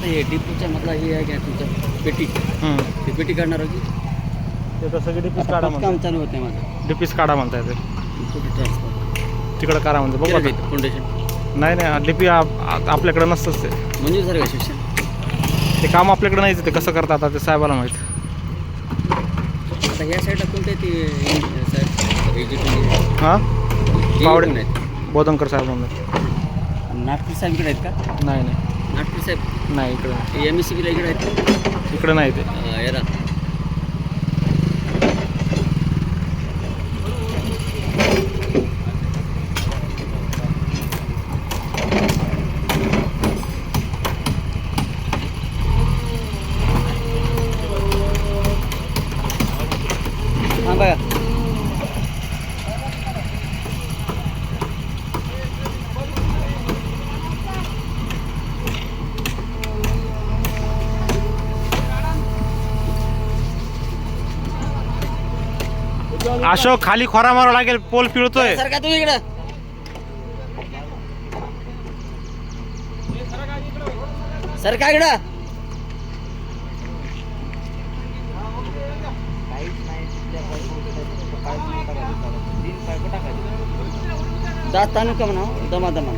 आता हे डिपूच्या मधला हे आहे का तुमचं पेटी, ते पेटी काढणार होती ते तर सगळे डिपीस काढा काम म्हणतात. चालू होते माझं. डिपीस काढा म्हणताय ते ट्रान्सफर तिकडं करा म्हणते बघू आता. फाउंडेशन नाही नाही डीपी आपल्याकडे नसतंच ते. मंजूर झालं का शिक्षण? ते काम आपल्याकडे नाहीच. ते कसं करतात आता ते साहेबाला माहीत. आता ह्या साईडला कोणते ते साहेब एज्युकेशन हां पावडे आहेत? बोधनकर साहेब म्हणून. नागपूर साहेबकडे आहेत का? नाही नाही नागपूर साहेब नाही इकडे नाही. MSCBला इकडे आहेत इकडे नाही ते. याला हां बघा अशोक खाली खोरा मारावं लागेल. पोल पिळतोय. सर का तुम्ही इकडं सर का इकडं दात ताणू का म्हणा दमा दमा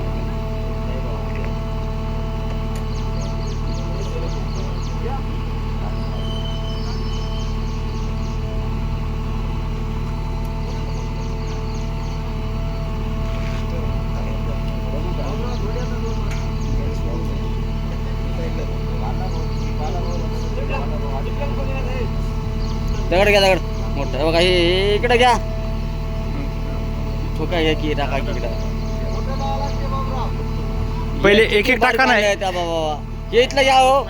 दगड घ्या दगड मोठं बघा हे इकडे घ्या ठोका घ्या की टाका की इकडं पहिले एक एक टाका नाही. त्या बाबा हे इथलं घ्या हो